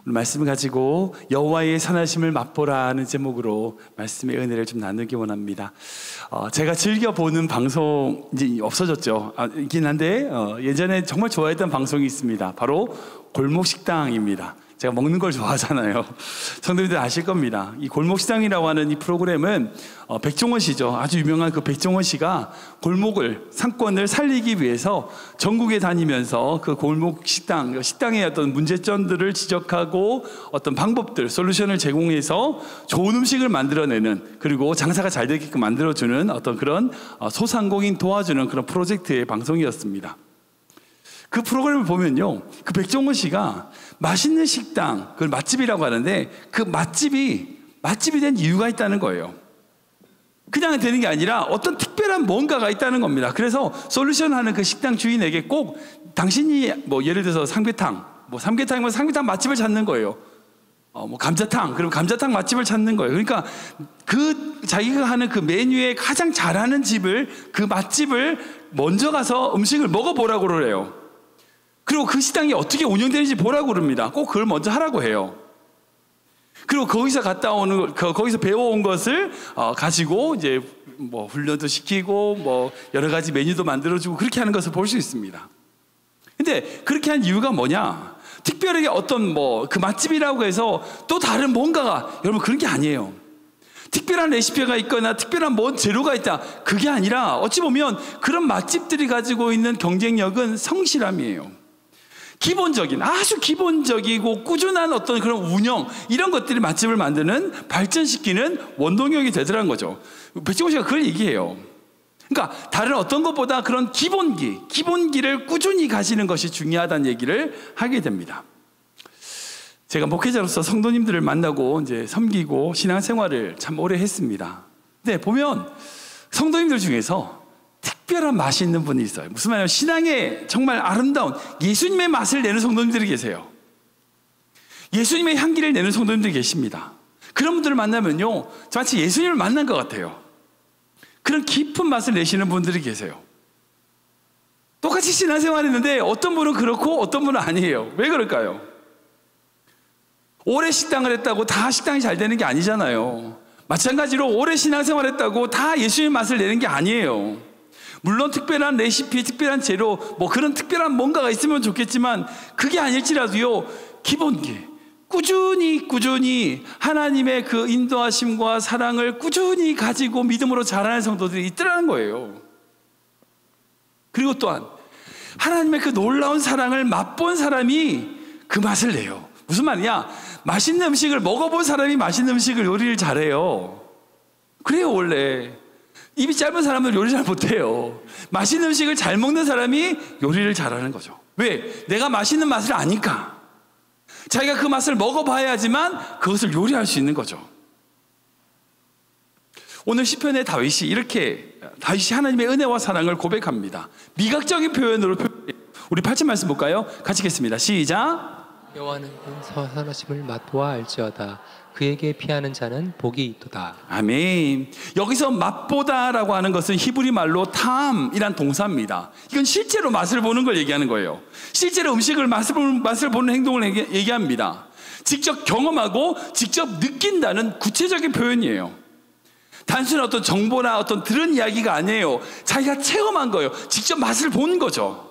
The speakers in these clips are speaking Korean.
오늘 말씀을 가지고 여호와의 선하심을 맛보라는 제목으로 말씀의 은혜를 좀 나누기 원합니다. 제가 즐겨보는 방송 이제 없어졌죠. 있긴 한데 예전에 정말 좋아했던 방송이 있습니다. 바로 골목식당입니다. 제가 먹는 걸 좋아하잖아요. 성도님들 아실 겁니다. 이 골목시장이라고 하는 이 프로그램은 백종원 씨죠. 아주 유명한 그 백종원 씨가 상권을 살리기 위해서 전국에 다니면서 그 골목식당, 식당의 어떤 문제점들을 지적하고 어떤 방법들, 솔루션을 제공해서 좋은 음식을 만들어내는, 그리고 장사가 잘 되게끔 만들어주는 어떤 그런 소상공인 도와주는 그런 프로젝트의 방송이었습니다. 그 프로그램을 보면요, 그 백종원 씨가 맛있는 식당, 그걸 맛집이라고 하는데 그 맛집이 된 이유가 있다는 거예요. 그냥 되는 게 아니라 어떤 특별한 뭔가가 있다는 겁니다. 그래서 솔루션 하는 그 식당 주인에게 꼭 당신이 예를 들어서 삼계탕이면 삼계탕 맛집을 찾는 거예요. 감자탕, 그리고 감자탕 맛집을 찾는 거예요. 그러니까 자기가 하는 그 메뉴에 가장 잘하는 그 맛집을 먼저 가서 음식을 먹어보라고 그래요. 그리고 그 식당이 어떻게 운영되는지 보라고 그럽니다. 꼭 그걸 먼저 하라고 해요. 그리고 거기서 거기서 배워온 것을 가지고 이제 훈련도 시키고 여러 가지 메뉴도 만들어주고 그렇게 하는 것을 볼 수 있습니다. 근데 그렇게 한 이유가 뭐냐? 특별하게 어떤 그 맛집이라고 해서 또 다른 뭔가가, 여러분 그런 게 아니에요. 특별한 레시피가 있거나 특별한 재료가 있다, 그게 아니라 어찌 보면 그런 맛집들이 가지고 있는 경쟁력은 성실함이에요. 아주 기본적이고 꾸준한 어떤 그런 운영, 이런 것들이 맛집을 발전시키는 원동력이 되더라는 거죠. 백종원 씨가 그걸 얘기해요. 그러니까 다른 어떤 것보다 그런 기본기를 꾸준히 가시는 것이 중요하다는 얘기를 하게 됩니다. 제가 목회자로서 성도님들을 만나고 이제 섬기고 신앙생활을 참 오래 했습니다. 근데 보면 성도님들 중에서 특별한 맛이 있는 분이 있어요. 무슨 말이냐면 신앙에 정말 아름다운 예수님의 맛을 내는 성도님들이 계세요. 예수님의 향기를 내는 성도님들이 계십니다. 그런 분들을 만나면요, 마치 예수님을 만난 것 같아요. 그런 깊은 맛을 내시는 분들이 계세요. 똑같이 신앙생활 했는데 어떤 분은 그렇고 어떤 분은 아니에요. 왜 그럴까요? 오래 식당을 했다고 다 식당이 잘 되는 게 아니잖아요. 마찬가지로 오래 신앙생활 했다고 다 예수님의 맛을 내는 게 아니에요. 물론 특별한 레시피, 특별한 재료, 그런 특별한 뭔가가 있으면 좋겠지만 그게 아닐지라도요, 기본기, 꾸준히 하나님의 그 인도하심과 사랑을 꾸준히 가지고 믿음으로 자라는 성도들이 있더라는 거예요. 그리고 또한 하나님의 그 놀라운 사랑을 맛본 사람이 그 맛을 내요. 무슨 말이냐? 맛있는 음식을 먹어본 사람이 맛있는 음식을 요리를 잘해요. 그래요. 원래 입이 짧은 사람은 요리 잘 못해요. 맛있는 음식을 잘 먹는 사람이 요리를 잘하는 거죠. 왜? 내가 맛있는 맛을 아니까. 자기가 그 맛을 먹어봐야지만 그것을 요리할 수 있는 거죠. 오늘 시편의 다윗이 하나님의 은혜와 사랑을 고백합니다. 미각적인 표현으로 우리 8절 말씀 볼까요? 같이 읽겠습니다. 시작. 여호와는 선하심을 맛보아 알지어다. 그에게 피하는 자는 복이 있도다. 아멘. 여기서 맛보다라고 하는 것은 히브리 말로 탐이란 동사입니다. 이건 실제로 맛을 보는 걸 얘기하는 거예요. 실제로 음식을 맛을 보는 행동을 얘기합니다. 직접 경험하고 직접 느낀다는 구체적인 표현이에요. 단순한 어떤 정보나 어떤 들은 이야기가 아니에요. 자기가 체험한 거예요. 직접 맛을 본 거죠.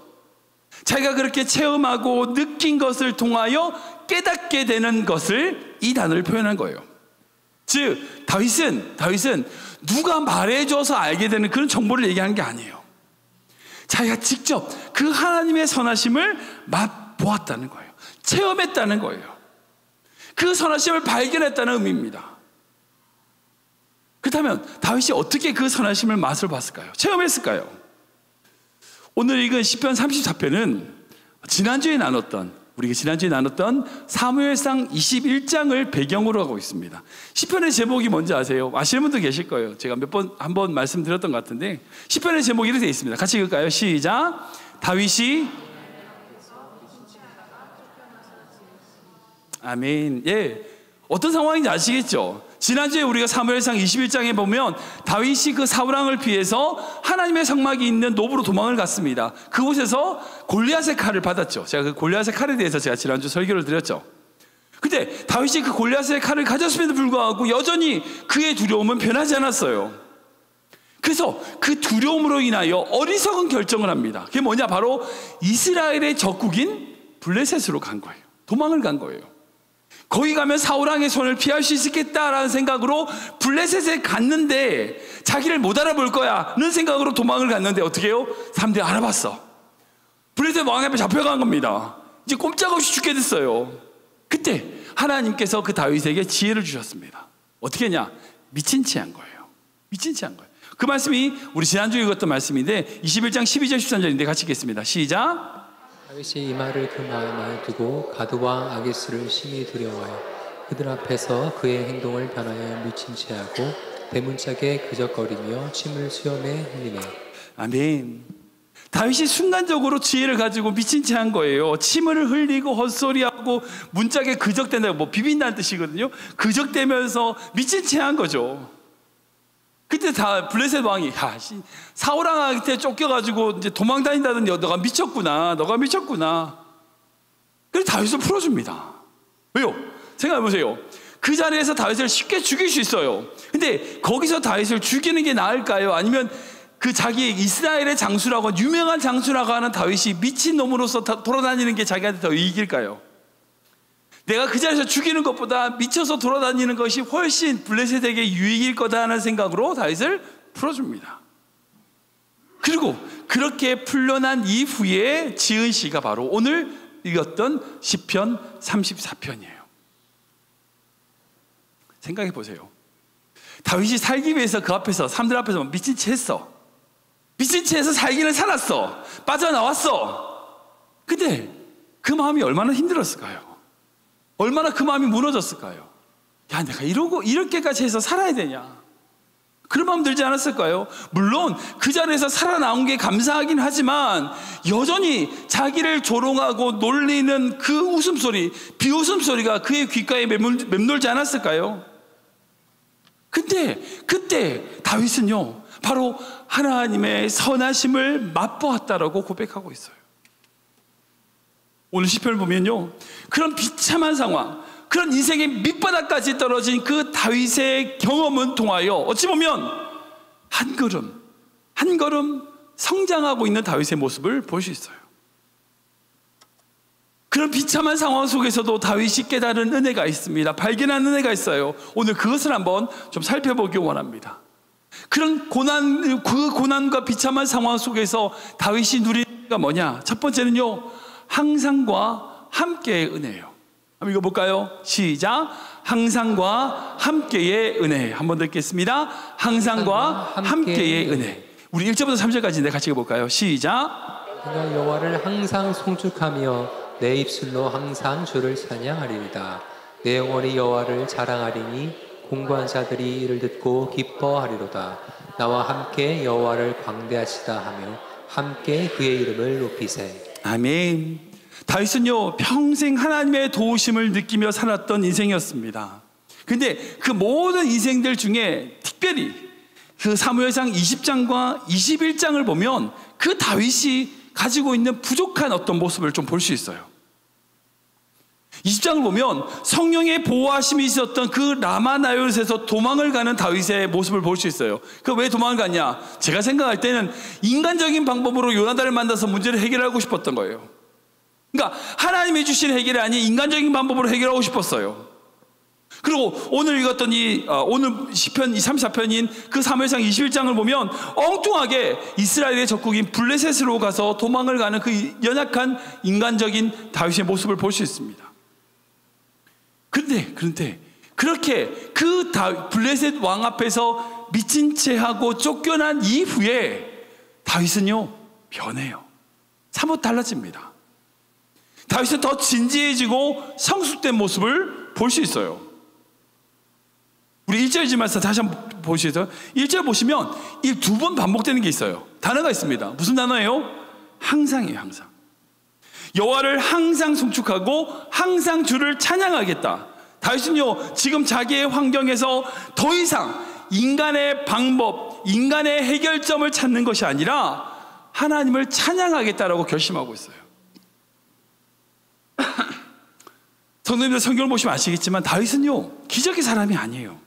자기가 그렇게 체험하고 느낀 것을 통하여 깨닫게 되는 것을 이 단어를 표현한 거예요. 즉 다윗은 누가 말해줘서 알게 되는 그런 정보를 얘기하는 게 아니에요. 자기가 직접 그 하나님의 선하심을 맛보았다는 거예요. 체험했다는 거예요. 그 선하심을 발견했다는 의미입니다. 그렇다면 다윗이 어떻게 그 선하심을 맛을 봤을까요? 체험했을까요? 오늘 읽은 시편 34편은 우리가 지난주에 나눴던 사무엘상 21장을 배경으로 하고 있습니다. 시편의 제목이 뭔지 아세요? 아시는 분도 계실 거예요. 제가 한 번 말씀드렸던 것 같은데, 시편의 제목이 이렇게 되어 있습니다. 같이 읽을까요? 시작. 다윗이 아멘. 어떤 상황인지 아시겠죠? 지난주에 우리가 사무엘상 21장에 보면 다윗이 그 사울왕을 피해서 하나님의 성막이 있는 노브로 도망을 갔습니다. 그곳에서 골리앗의 칼을 받았죠. 제가 그 골리앗의 칼에 대해서 제가 지난주 설교를 드렸죠. 근데 다윗이 그 골리앗의 칼을 가졌음에도 불구하고 여전히 그의 두려움은 변하지 않았어요. 그래서 그 두려움으로 인하여 어리석은 결정을 합니다. 그게 뭐냐? 바로 이스라엘의 적국인 블레셋으로 간 거예요. 도망을 간 거예요. 거기 가면 사울왕의 손을 피할 수 있겠다라는 생각으로 블레셋에 갔는데 자기를 못 알아볼 거야는 생각으로 도망을 갔는데 어떻게 해요? 사람들이 알아봤어. 블레셋 왕 앞에 잡혀간 겁니다. 이제 꼼짝없이 죽게 됐어요. 그때 하나님께서 그 다윗에게 지혜를 주셨습니다. 어떻게 했냐? 미친 채 한 거예요. 미친 채 한 거예요. 그 말씀이 우리 지난주에 읽었던 말씀인데 21장 12절 13절인데 같이 읽겠습니다. 시작. 다윗이 이 말을 그 마음에 두고 가드와 아기스를 심히 두려워하여 그들 앞에서 그의 행동을 변하여 미친 채 하고 대문짝에 그적거리며 침을 수염에 흘리네. 아멘. 다윗이 순간적으로 지혜를 가지고 미친 채 한 거예요. 침을 흘리고 헛소리하고 문짝에 그적댄다, 뭐 비빈다는 뜻이거든요. 그적대면서 미친 채 한 거죠. 그때 다 블레셋 왕이 사울 왕한테 쫓겨가지고 이제 도망 다닌다더니 너가 미쳤구나, 너가 미쳤구나. 그래서 다윗을 풀어줍니다. 왜요? 생각해 보세요. 그 자리에서 다윗을 쉽게 죽일 수 있어요. 근데 거기서 다윗을 죽이는 게 나을까요? 아니면 그 자기 이스라엘의 장수라고 유명한 장수라고 하는 다윗이 미친 놈으로서 돌아다니는 게 자기한테 더 이익일까요? 내가 그 자리에서 죽이는 것보다 미쳐서 돌아다니는 것이 훨씬 블레셋에게 유익일 거다 하는 생각으로 다윗을 풀어줍니다. 그리고 그렇게 풀려난 이후에 지은 시가 바로 오늘 읽었던 시편 34편이에요. 생각해 보세요. 다윗이 살기 위해서 그 앞에서 사람들 앞에서 미친 채 했어. 미친 채에서 살기는 살았어. 빠져나왔어. 근데 그 마음이 얼마나 힘들었을까요? 얼마나 그 마음이 무너졌을까요? 야, 내가 이렇게까지 해서 살아야 되냐? 그런 마음 들지 않았을까요? 물론 그 자리에서 살아나온 게 감사하긴 하지만 여전히 자기를 조롱하고 놀리는 그 웃음소리, 비웃음소리가 그의 귓가에 맴돌지 않았을까요? 근데 그때 다윗은요, 바로 하나님의 선하심을 맛보았다라고 고백하고 있어요. 오늘 시편을 보면요, 그런 비참한 상황, 그런 인생의 밑바닥까지 떨어진 그 다윗의 경험을 통하여 어찌 보면 한 걸음 한 걸음 성장하고 있는 다윗의 모습을 볼 수 있어요. 그런 비참한 상황 속에서도 다윗이 깨달은 은혜가 있습니다. 발견한 은혜가 있어요. 오늘 그것을 한번 좀 살펴보기 원합니다. 그런 그 고난과 비참한 상황 속에서 다윗이 누린 은혜가 뭐냐? 첫 번째는요, 항상과 함께의 은혜예요. 한번 읽어볼까요? 시작. 항상과 함께의 은혜. 한번 더 읽겠습니다. 항상과 함께의 은혜. 우리 1절부터 3절까지인데 같이 읽어볼까요? 시작. 내가 여호와를 항상 송축하며 내 입술로 항상 주를 찬양하리이다. 내 영혼이 여호와를 자랑하리니 공고한 자들이 이를 듣고 기뻐하리로다. 나와 함께 여호와를 광대하시다 하며 함께 그의 이름을 높이세. 아멘. 다윗은요, 평생 하나님의 도우심을 느끼며 살았던 인생이었습니다. 근데 그 모든 인생들 중에 특별히 그 사무엘상 20장과 21장을 보면 그 다윗이 가지고 있는 부족한 어떤 모습을 좀 볼 수 있어요. 20장을 보면 성령의 보호하심이 있었던 그 라마나요트에서 도망을 가는 다윗의 모습을 볼 수 있어요. 그 왜 도망을 갔냐? 제가 생각할 때는 인간적인 방법으로 요나단을 만나서 문제를 해결하고 싶었던 거예요. 그러니까 하나님이 주신 해결이 아닌 인간적인 방법으로 해결하고 싶었어요. 그리고 오늘 읽었던 오늘 시편 34편인 그 사무엘상 21장을 보면 엉뚱하게 이스라엘의 적국인 블레셋으로 가서 도망을 가는 그 연약한 인간적인 다윗의 모습을 볼 수 있습니다. 그런데 그렇게 그 블레셋 왕 앞에서 미친 채 하고 쫓겨난 이후에 다윗은요, 변해요. 사뭇 달라집니다. 다윗은 더 진지해지고 성숙된 모습을 볼 수 있어요. 우리 1절 말씀 다시 한번 보시죠. 1절 보시면 이 두 번 반복되는 게 있어요. 단어가 있습니다. 무슨 단어예요? 항상이에요. 항상. 여호와를 항상 송축하고 항상 주를 찬양하겠다. 다윗은요, 지금 자기의 환경에서 더 이상 인간의 방법, 인간의 해결점을 찾는 것이 아니라 하나님을 찬양하겠다라고 결심하고 있어요. 성도님들 성경을 보시면 아시겠지만 다윗은요 기적의 사람이 아니에요.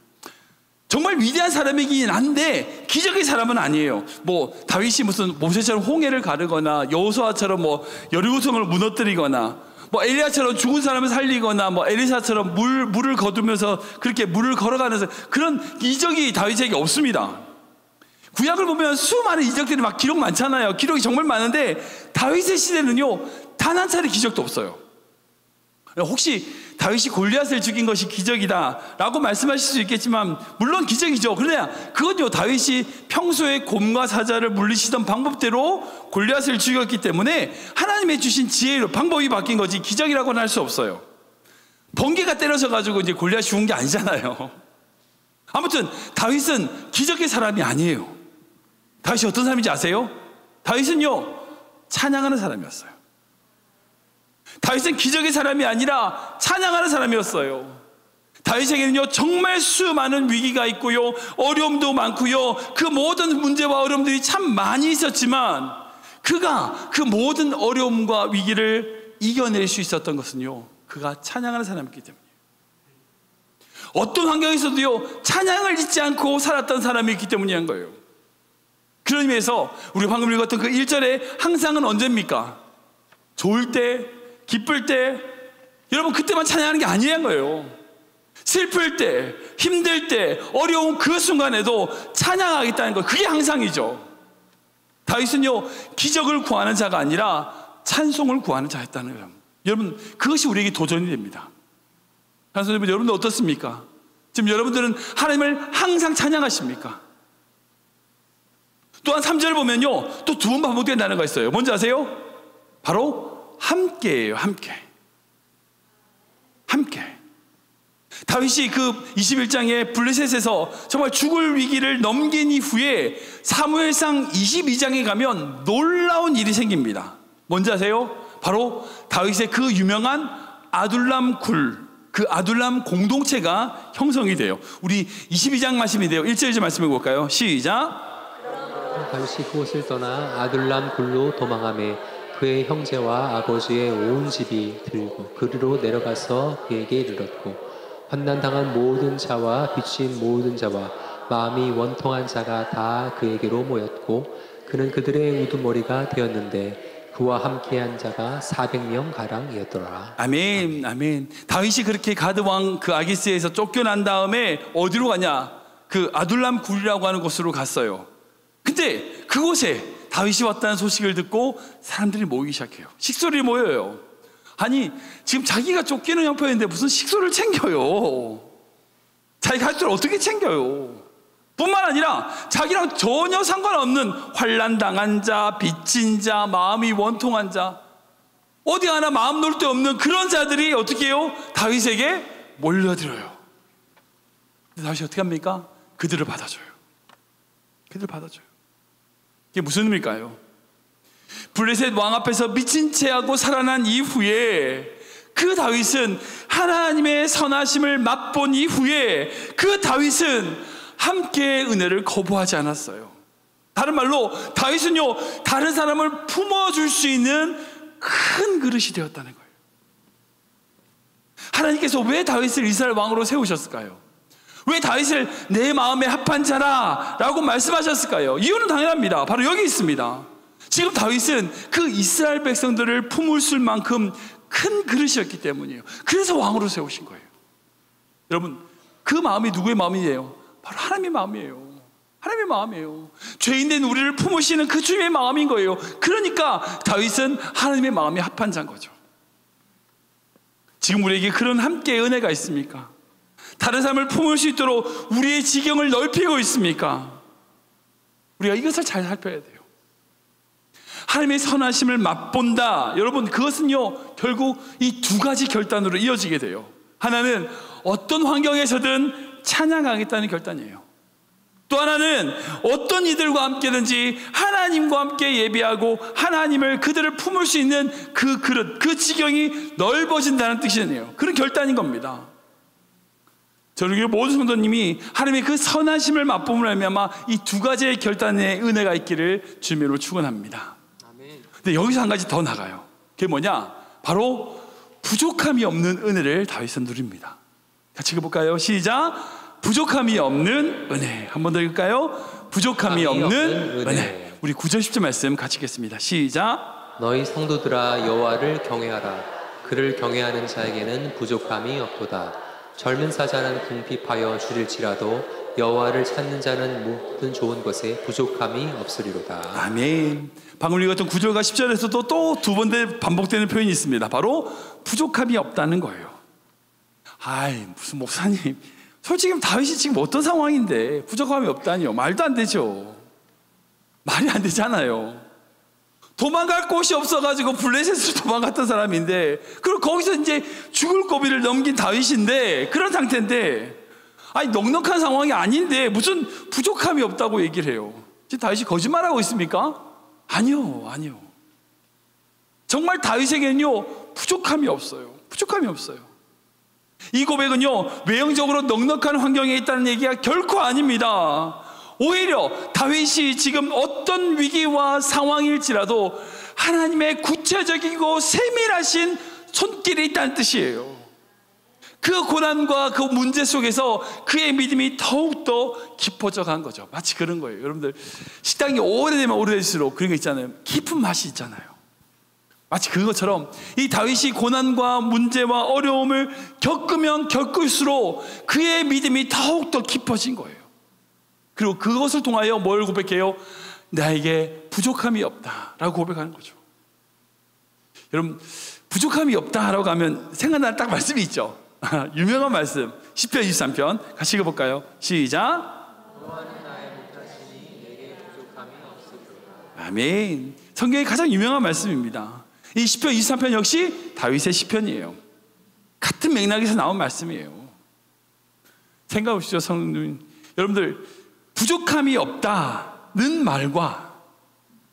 정말 위대한 사람이긴 한데 기적의 사람은 아니에요. 뭐 다윗이 무슨 모세처럼 홍해를 가르거나 여호수아처럼 뭐 여리고성을 무너뜨리거나 뭐 엘리야처럼 죽은 사람을 살리거나 뭐 엘리사처럼 물을 거두면서 그렇게 물을 걸어가면서 그런 이적이 다윗에게 없습니다. 구약을 보면 수많은 이적들이 막 기록 많잖아요. 기록이 정말 많은데 다윗의 시대는요 단 한 차례 기적도 없어요. 혹시 다윗이 골리앗을 죽인 것이 기적이다 라고 말씀하실 수 있겠지만 물론 기적이죠. 그러나 그건요 다윗이 평소에 곰과 사자를 물리치던 방법대로 골리앗을 죽였기 때문에 하나님의 주신 지혜로 방법이 바뀐 거지 기적이라고는 할 수 없어요. 번개가 때려져 가지고 이제 골리앗이 죽은 게 아니잖아요. 아무튼 다윗은 기적의 사람이 아니에요. 다윗이 어떤 사람인지 아세요? 다윗은요 찬양하는 사람이었어요. 다윗은 기적의 사람이 아니라 찬양하는 사람이었어요. 다윗에게는요 정말 수많은 위기가 있고요 어려움도 많고요 그 모든 문제와 어려움들이 참 많이 있었지만 그가 그 모든 어려움과 위기를 이겨낼 수 있었던 것은요 그가 찬양하는 사람이기 때문이에요. 어떤 환경에서도요 찬양을 잊지 않고 살았던 사람이기 때문이란 거예요. 그런 의미에서 우리 방금 읽었던 그 1절에 항상은 언제입니까? 좋을 때, 기쁠 때, 여러분 그때만 찬양하는 게 아니란 거예요. 슬플 때, 힘들 때, 어려운 그 순간에도 찬양하겠다는 거, 그게 항상이죠. 다윗은요 기적을 구하는 자가 아니라 찬송을 구하는 자였다는 거예요. 여러분 그것이 우리에게 도전이 됩니다. 여러분들 어떻습니까? 지금 여러분들은 하나님을 항상 찬양하십니까? 또한 3절 보면요 또 두 번 반복된다는 거 있어요. 뭔지 아세요? 바로 함께예요. 함께. 다윗이 그 21장의 블레셋에서 정말 죽을 위기를 넘긴 이후에 사무엘상 22장에 가면 놀라운 일이 생깁니다. 뭔지 아세요? 바로 다윗의 그 유명한 아둘람 굴, 그 아둘람 공동체가 형성이 돼요. 우리 22장 말씀인데요 1절 말씀해 볼까요? 시작. 다윗이 그곳을 떠나 아둘람 굴로 도망하매 그의 형제와 아버지의 온 집이 들고 그리로 내려가서 그에게 이르렀고 환난당한 모든 자와 빚진 모든 자와 마음이 원통한 자가 다 그에게로 모였고 그는 그들의 우두머리가 되었는데 그와 함께한 자가 400명 가량이었더라. 아멘, 아멘. 다윗이 그렇게 가드 왕 그 아기스에서 쫓겨난 다음에 어디로 가냐? 그 아둘람 굴이라고 하는 곳으로 갔어요. 근데 그곳에 다윗이 왔다는 소식을 듣고 사람들이 모이기 시작해요. 식소리 모여요. 아니 지금 자기가 쫓기는 형편인데 무슨 식소를 챙겨요. 자기가 할 줄 어떻게 챙겨요. 뿐만 아니라 자기랑 전혀 상관없는 환난당한 자, 빚진 자, 마음이 원통한 자, 어디 하나 마음 놓을 데 없는 그런 자들이 어떻게 해요? 다윗에게 몰려들어요. 근데 다윗이 어떻게 합니까? 그들을 받아줘요. 이게 무슨 의미일까요? 블레셋 왕 앞에서 미친 채하고 살아난 이후에 그 다윗은 하나님의 선하심을 맛본 이후에 그 다윗은 함께 은혜를 거부하지 않았어요. 다른 말로 다윗은요 다른 사람을 품어줄 수 있는 큰 그릇이 되었다는 거예요. 하나님께서 왜 다윗을 이스라엘 왕으로 세우셨을까요? 왜 다윗을 내 마음에 합한 자라 라고 말씀하셨을까요? 이유는 당연합니다. 바로 여기 있습니다. 지금 다윗은 그 이스라엘 백성들을 품을 수 만큼 큰 그릇이었기 때문이에요. 그래서 왕으로 세우신 거예요. 여러분 그 마음이 누구의 마음이에요? 바로 하나님의 마음이에요. 하나님의 마음이에요. 죄인된 우리를 품으시는 그 주님의 마음인 거예요. 그러니까 다윗은 하나님의 마음이 합한 자인 거죠. 지금 우리에게 그런 함께 은혜가 있습니까? 다른 사람을 품을 수 있도록 우리의 지경을 넓히고 있습니까? 우리가 이것을 잘 살펴야 돼요. 하나님의 선하심을 맛본다. 여러분 그것은요 결국 이 두 가지 결단으로 이어지게 돼요. 하나는 어떤 환경에서든 찬양하겠다는 결단이에요. 또 하나는 어떤 이들과 함께든지 하나님과 함께 예비하고 하나님을 그들을 품을 수 있는 그 그릇, 그 지경이 넓어진다는 뜻이네요. 그런 결단인 겁니다. 저는 모든 성도님이 하나님의 그 선하심을 맛보므로 말미암아 이 두 가지의 결단의 은혜가 있기를 주님으로 축원합니다. 근데 여기서 한 가지 더 나가요. 그게 뭐냐? 바로 부족함이 없는 은혜를 다윗은 누립니다. 같이 읽어볼까요? 시작. 부족함이 없는 은혜. 한 번 더 읽을까요? 부족함이 없는 은혜. 우리 9절 10절 말씀 같이 읽겠습니다. 시작. 너희 성도들아 여호와를 경외하라. 그를 경외하는 자에게는 부족함이 없도다. 젊은 사자는 궁핍하여 줄일지라도 여호와를 찾는 자는 모든 좋은 것에 부족함이 없으리로다. 아멘. 방금 읽었던 9절과 10절에서도 또 두 번 반복되는 표현이 있습니다. 바로 부족함이 없다는 거예요. 아이, 무슨 목사님, 솔직히 다윗이 지금 어떤 상황인데 부족함이 없다니요? 말도 안 되죠. 말이 안 되잖아요. 도망갈 곳이 없어가지고 블레셋으로 도망갔던 사람인데, 그리고 거기서 이제 죽을 고비를 넘긴 다윗인데, 그런 상태인데, 아니 넉넉한 상황이 아닌데 무슨 부족함이 없다고 얘기를 해요. 지금 다윗이 거짓말하고 있습니까? 아니요. 정말 다윗에게는요 부족함이 없어요. 부족함이 없어요. 이 고백은요 외형적으로 넉넉한 환경에 있다는 얘기가 결코 아닙니다. 오히려 다윗이 지금 어떤 위기와 상황일지라도 하나님의 구체적이고 세밀하신 손길이 있다는 뜻이에요. 그 고난과 그 문제 속에서 그의 믿음이 더욱더 깊어져 간 거죠. 마치 그런 거예요. 여러분들 식당이 오래되면 오래될수록 그런 거 있잖아요. 깊은 맛이 있잖아요. 마치 그것처럼 이 다윗이 고난과 문제와 어려움을 겪으면 겪을수록 그의 믿음이 더욱더 깊어진 거예요. 그리고 그것을 통하여 뭘 고백해요? 나에게 부족함이 없다라고 고백하는 거죠. 여러분 부족함이 없다라고 하면 생각나는 딱 말씀이 있죠. 유명한 말씀 시편 23편 같이 읽어볼까요? 시작. 여호와는 나의 목자시니 내게 부족함이 없으리로다. 아멘. 성경의 가장 유명한 말씀입니다. 이 시편 23편 역시 다윗의 시편이에요. 같은 맥락에서 나온 말씀이에요. 생각해 보시죠. 성도님 여러분들, 부족함이 없다는 말과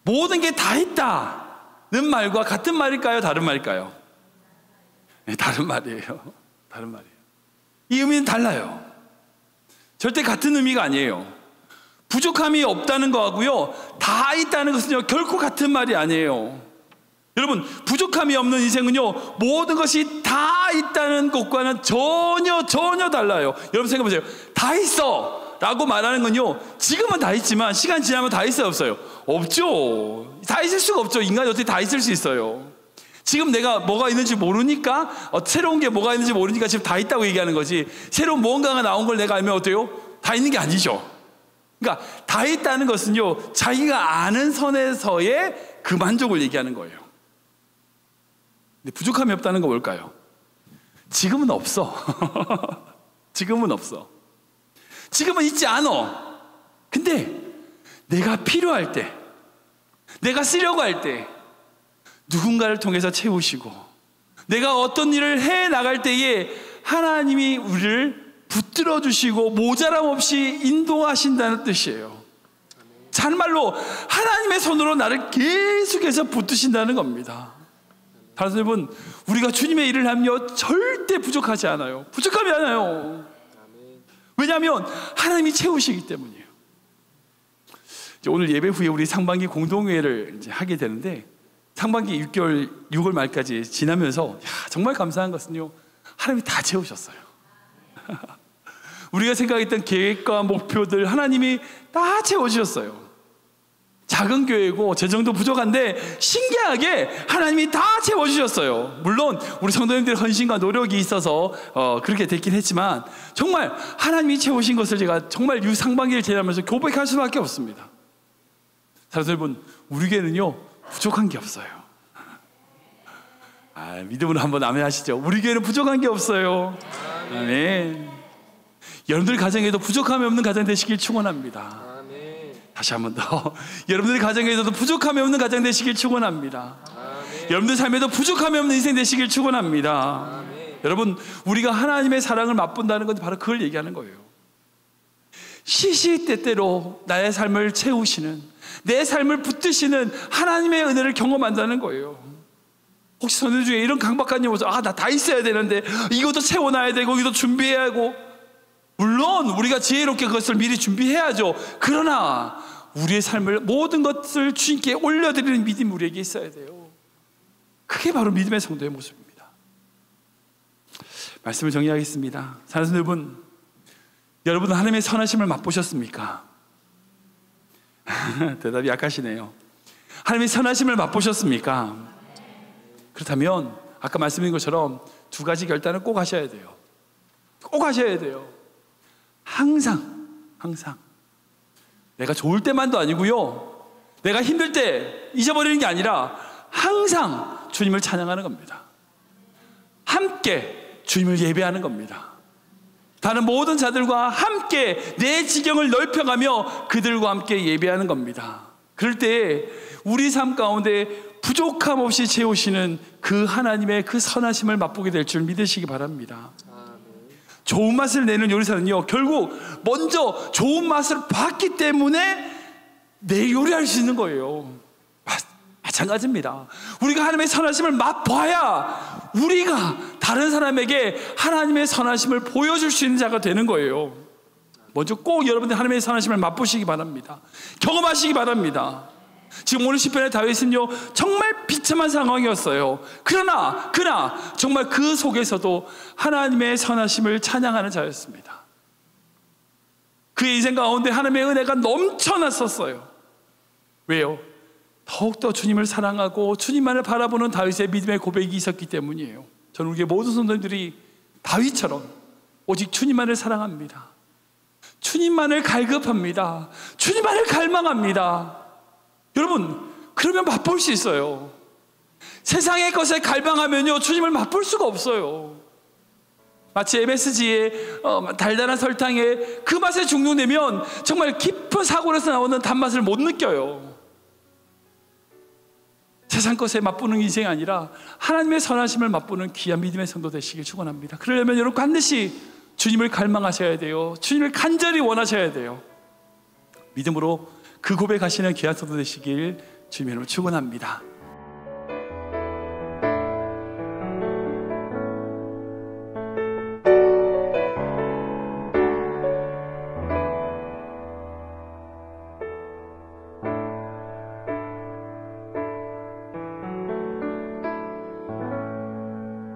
모든 게 다 있다는 말과 같은 말일까요? 다른 말일까요? 네, 다른 말이에요. 다른 말이에요. 이 의미는 달라요. 절대 같은 의미가 아니에요. 부족함이 없다는 거하고요 다 있다는 것은요 결코 같은 말이 아니에요. 여러분 부족함이 없는 인생은요 모든 것이 다 있다는 것과는 전혀 달라요. 여러분 생각해보세요. 다 있어 라고 말하는 건요 지금은 다 있지만 시간 지나면 다 있어요? 없어요? 없죠. 다 있을 수가 없죠. 인간이 어떻게 다 있을 수 있어요? 지금 내가 뭐가 있는지 모르니까 새로운 게 뭐가 있는지 모르니까 지금 다 있다고 얘기하는 거지, 새로운 무언가가 나온 걸 내가 알면 어때요? 다 있는 게 아니죠. 그러니까 다 있다는 것은요 자기가 아는 선에서의 그 만족을 얘기하는 거예요. 근데 부족함이 없다는 건 뭘까요? 지금은 없어. 지금은 없어. 지금은 있지 않아. 근데 내가 필요할 때, 내가 쓰려고 할 때 누군가를 통해서 채우시고 내가 어떤 일을 해 나갈 때에 하나님이 우리를 붙들어 주시고 모자람 없이 인도하신다는 뜻이에요. 참말로 하나님의 손으로 나를 계속해서 붙드신다는 겁니다. 다른 여러분, 우리가 주님의 일을 하며 절대 부족하지 않아요. 부족함이 않아요. 왜냐하면 하나님이 채우시기 때문이에요. 오늘 예배 후에 우리 상반기 공동회를 이제 하게 되는데, 상반기 6월 말까지 지나면서 정말 감사한 것은요 하나님이 다 채우셨어요. 우리가 생각했던 계획과 목표들 하나님이 다 채워주셨어요. 작은 교회고 재정도 부족한데 신기하게 하나님이 다 채워주셨어요. 물론 우리 성도님들의 헌신과 노력이 있어서 그렇게 됐긴 했지만 정말 하나님이 채우신 것을 제가 정말 이 상반기를 지나면서 고백할 수밖에 없습니다. 사랑하는 여러분, 우리 교회는요 부족한 게 없어요. 믿음으로 한번 아멘 하시죠. 우리 교회는 부족한 게 없어요. 아멘. 여러분들 가정에도 부족함이 없는 가정 되시길 축원합니다. 다시 한 번 더, 여러분들 가정에서도 부족함이 없는 가정 되시길 축원합니다. 여러분들 삶에도 부족함이 없는 인생 되시길 축원합니다. 여러분, 우리가 하나님의 사랑을 맛본다는 건 바로 그걸 얘기하는 거예요. 시시때때로 나의 삶을 채우시는, 내 삶을 붙드시는 하나님의 은혜를 경험한다는 거예요. 혹시 성도 중에 이런 강박관념이 오죠? 나 다 있어야 되는데 이것도 채워놔야 되고 이것도 준비해야 하고. 물론 우리가 지혜롭게 그것을 미리 준비해야죠. 그러나 우리의 삶을 모든 것을 주님께 올려드리는 믿음이 우리에게 있어야 돼요. 그게 바로 믿음의 성도의 모습입니다. 말씀을 정리하겠습니다. 사랑하는 여러분, 여러분은 하나님의 선하심을 맛보셨습니까? 대답이 약하시네요. 하나님의 선하심을 맛보셨습니까? 그렇다면 아까 말씀드린 것처럼 두 가지 결단을 꼭 하셔야 돼요. 꼭 하셔야 돼요. 항상 내가 좋을 때만도 아니고요, 내가 힘들 때 잊어버리는 게 아니라 항상 주님을 찬양하는 겁니다. 함께 주님을 예배하는 겁니다. 다른 모든 자들과 함께 내 지경을 넓혀가며 그들과 함께 예배하는 겁니다. 그럴 때 우리 삶 가운데 부족함 없이 채우시는 그 하나님의 그 선하심을 맛보게 될 줄 믿으시기 바랍니다. 좋은 맛을 내는 요리사는요, 결국 먼저 좋은 맛을 봤기 때문에 내 요리할 수 있는 거예요. 마찬가지입니다. 우리가 하나님의 선하심을 맛봐야 우리가 다른 사람에게 하나님의 선하심을 보여줄 수 있는 자가 되는 거예요. 먼저 꼭 여러분들 하나님의 선하심을 맛보시기 바랍니다. 경험하시기 바랍니다. 지금 오늘 시편의 다윗은요, 정말 비참한 상황이었어요. 그러나 정말 그 속에서도 하나님의 선하심을 찬양하는 자였습니다. 그의 인생 가운데 하나님의 은혜가 넘쳐났었어요. 왜요? 더욱더 주님을 사랑하고 주님만을 바라보는 다윗의 믿음의 고백이 있었기 때문이에요. 저는 우리 모든 성도님들이 다윗처럼 오직 주님만을 사랑합니다. 주님만을 갈급합니다. 주님만을 갈망합니다. 여러분, 그러면 맛볼 수 있어요. 세상의 것에 갈망하면요, 주님을 맛볼 수가 없어요. 마치 MSG의 달달한 설탕에 그 맛에 중독되면 정말 깊은 사골에서 나오는 단맛을 못 느껴요. 세상 것에 맛보는 인생이 아니라 하나님의 선하심을 맛보는 귀한 믿음의 성도 되시길 축원합니다. 그러려면 여러분 반드시 주님을 갈망하셔야 돼요. 주님을 간절히 원하셔야 돼요. 믿음으로 그 고백하시는 귀한 성도 되시길 주님으로 축원합니다.